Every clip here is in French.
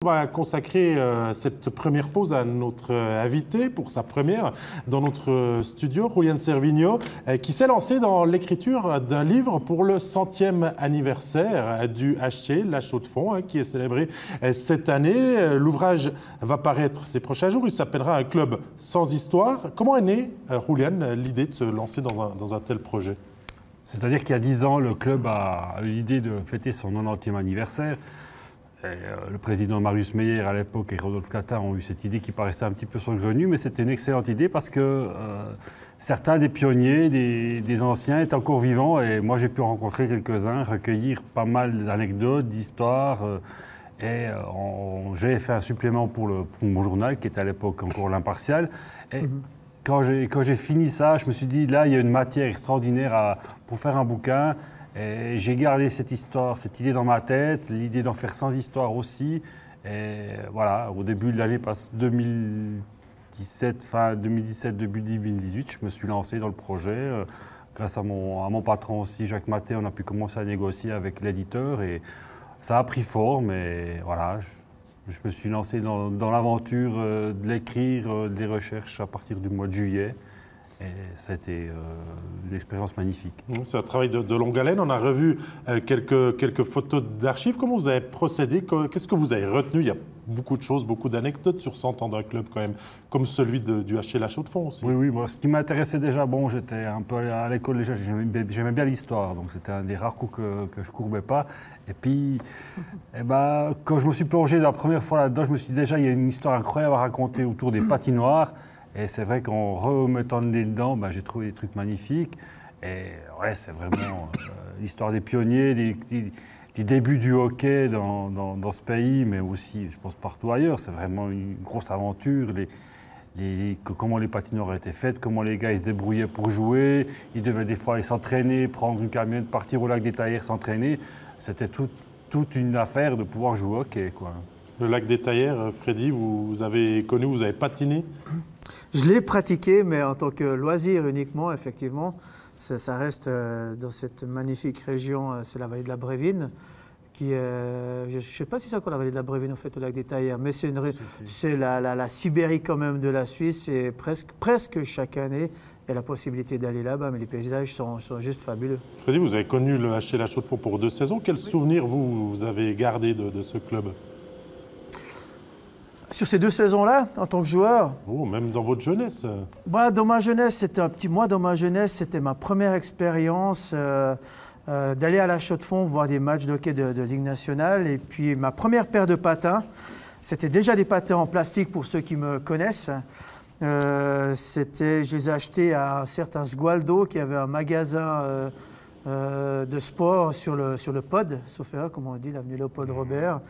On va consacrer cette première pause à notre invité pour sa première dans notre studio, Julián Cerviño, qui s'est lancé dans l'écriture d'un livre pour le 100e anniversaire du HC La Chaux-de-Fonds, qui est célébré cette année. L'ouvrage va paraître ces prochains jours. Il s'appellera Un club sans histoire. Comment est née, Julián, l'idée de se lancer dans un tel projet? C'est-à-dire qu'il y a 10 ans, le club a eu l'idée de fêter son 90e anniversaire. Le président Marius Meyer à l'époque et Rodolphe Catin ont eu cette idée qui paraissait un petit peu saugrenue, mais c'était une excellente idée parce que certains des pionniers, des anciens étaient encore vivants et moi j'ai pu en rencontrer quelques-uns, recueillir pas mal d'anecdotes, d'histoires. J'ai fait un supplément pour mon journal qui était à l'époque encore l'Impartial. Quand j'ai fini ça, je me suis dit, là, il y a une matière extraordinaire pour faire un bouquin. Et j'ai gardé cette histoire, cette idée dans ma tête, l'idée d'en faire sans histoire aussi. Et voilà, au début de l'année 2017, fin 2017, début 2018, je me suis lancé dans le projet. Grâce à mon patron aussi, Jacques Maté, on a pu commencer à négocier avec l'éditeur. Et ça a pris forme. Et voilà, je me suis lancé dans l'aventure de l'écrire, des recherches à partir du mois de juillet. Et ça a été une expérience magnifique. C'est un travail de longue haleine. On a revu quelques photos d'archives. Comment vous avez procédé? Qu'est-ce que vous avez retenu? Il y a beaucoup de choses, beaucoup d'anecdotes sur 100 ans d'un club quand même, comme celui du HC La Chaux-de-Fonds aussi. Oui, moi, ce qui m'intéressait déjà, j'étais un peu à l'école déjà, j'aimais bien l'histoire, donc c'était un des rares coups que je courbais pas. Et puis, quand je me suis plongé la première fois là-dedans, je me suis dit déjà, il y a une histoire incroyable à raconter autour des patinoires. Et c'est vrai qu'en remettant le nez dedans, j'ai trouvé des trucs magnifiques. Et ouais, c'est vraiment l'histoire des pionniers, des débuts du hockey dans ce pays, mais aussi, je pense, partout ailleurs. C'est vraiment une grosse aventure. Comment les patinoires étaient faites, comment les gars ils se débrouillaient pour jouer. Ils devaient des fois aller s'entraîner, prendre une camionnette, partir au lac des Taillères, s'entraîner. C'était toute une affaire de pouvoir jouer au hockey, quoi. Le lac des Taillères, Freddy, vous avez connu, vous avez patiné? Je l'ai pratiqué, mais en tant que loisir uniquement, effectivement. Ça reste dans cette magnifique région, c'est la vallée de la Brévine. Je ne sais pas si c'est encore la vallée de la Brévine, en fait, au lac des Taillères, mais c'est la Sibérie quand même de la Suisse. Et presque chaque année, il y a la possibilité d'aller là-bas, mais les paysages sont juste fabuleux. Freddy, vous avez connu le HC La Chaux-de-Fonds pour 2 saisons. Quels souvenirs vous avez gardés de ce club? Sur ces 2 saisons-là, en tant que joueur. Oh, même dans votre jeunesse? Dans ma jeunesse, c'était ma première expérience d'aller à La Chaux-de-Fonds voir des matchs de hockey de Ligue nationale. Et puis ma première paire de patins, c'était déjà des patins en plastique pour ceux qui me connaissent. Je les ai achetés à un certain Sgualdo qui avait un magasin de sport sur le pod, sauf erreur, comme on dit, l'avenue Léopold Robert.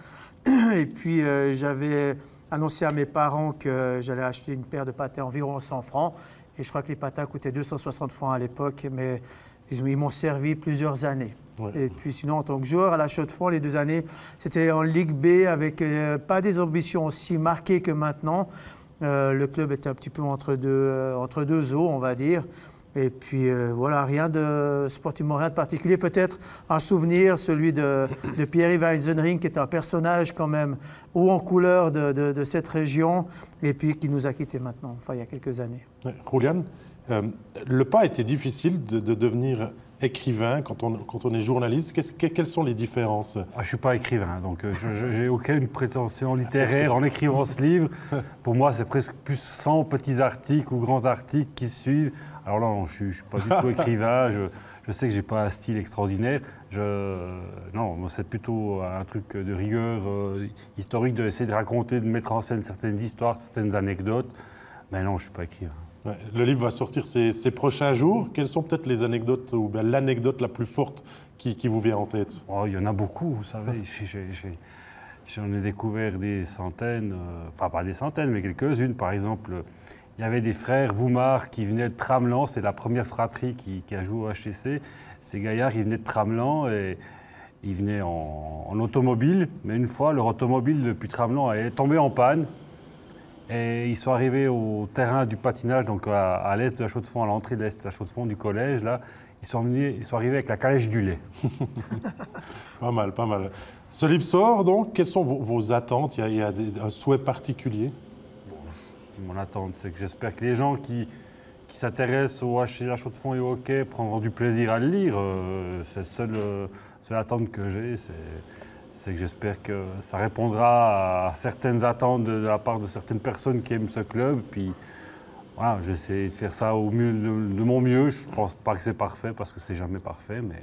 Et puis j'avais annoncé à mes parents que j'allais acheter une paire de patins environ 100 francs. Et je crois que les patins coûtaient 260 francs à l'époque, mais ils m'ont servi plusieurs années. Ouais. Et puis sinon, en tant que joueur à La Chaux-de-Fonds, les 2 années, c'était en Ligue B avec pas des ambitions aussi marquées que maintenant. Le club était un petit peu entre deux eaux, on va dire. Et puis voilà, sportivement rien de particulier. Peut-être un souvenir, celui de Pierre-Yves Eisenring, qui est un personnage quand même haut en couleur de cette région, et puis qui nous a quittés maintenant, enfin il y a quelques années. Julián, le pas était difficile de devenir écrivain quand on est journaliste. Quelles sont les différences? Je ne suis pas écrivain, donc je n'ai aucune prétention littéraire en écrivant ce livre. Pour moi, c'est presque plus 100 petits articles ou grands articles qui suivent. Alors là, je ne suis pas du tout écrivain, je sais que je n'ai pas un style extraordinaire. Non, c'est plutôt un truc de rigueur historique, d'essayer de raconter, de mettre en scène certaines histoires, certaines anecdotes. Mais non, je ne suis pas écrivain. Ouais, le livre va sortir ces prochains jours. Quelles sont peut-être les anecdotes ou l'anecdote la plus forte qui vous vient en tête? Il y en a beaucoup, vous savez. J'en ai découvert des centaines, enfin pas des centaines, mais quelques-unes. Par exemple, il y avait des frères Voumard qui venaient de Tramelan, c'est la première fratrie qui a joué au HCC. Ces gaillards, ils venaient de Tramelan et ils venaient en automobile. Mais une fois, leur automobile depuis Tramelan est tombée en panne. Et ils sont arrivés au terrain du patinage, donc à l'est de La Chaux-de-Fonds, à l'entrée de l'est de La Chaux-de-Fonds, du collège. Là, ils sont arrivés avec la calèche du lait. Pas mal, pas mal. Ce livre sort donc, quelles sont vos attentes? Il y a un souhait particulier? Mon attente, c'est que j'espère que les gens qui s'intéressent au HCA Chaux de Fonds et au hockey prendront du plaisir à le lire. C'est la seule attente que j'ai, c'est que j'espère que ça répondra à certaines attentes de la part de certaines personnes qui aiment ce club. Puis voilà, j'essaie de faire ça au mieux de mon mieux. Je ne pense pas que c'est parfait parce que c'est jamais parfait, mais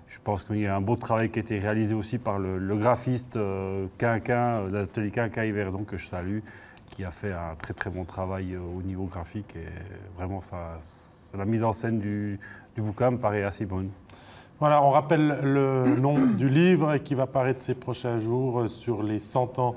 je pense qu'il y a un beau travail qui a été réalisé aussi par le graphiste Quinquin, de l'atelier Quinquin Yverdon, que je salue, qui a fait un très très bon travail au niveau graphique. Et vraiment, la mise en scène du bouquin me paraît assez bonne. Voilà, on rappelle le nom du livre qui va paraître ces prochains jours sur les 100 ans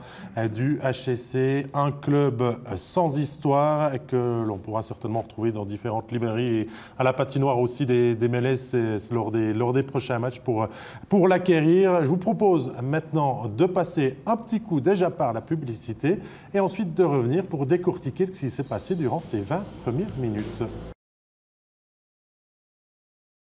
du HCC, un club sans histoire que l'on pourra certainement retrouver dans différentes librairies et à la patinoire aussi des MLS lors des prochains matchs pour l'acquérir. Je vous propose maintenant de passer un petit coup déjà par la publicité et ensuite de revenir pour décortiquer ce qui s'est passé durant ces 20 premières minutes.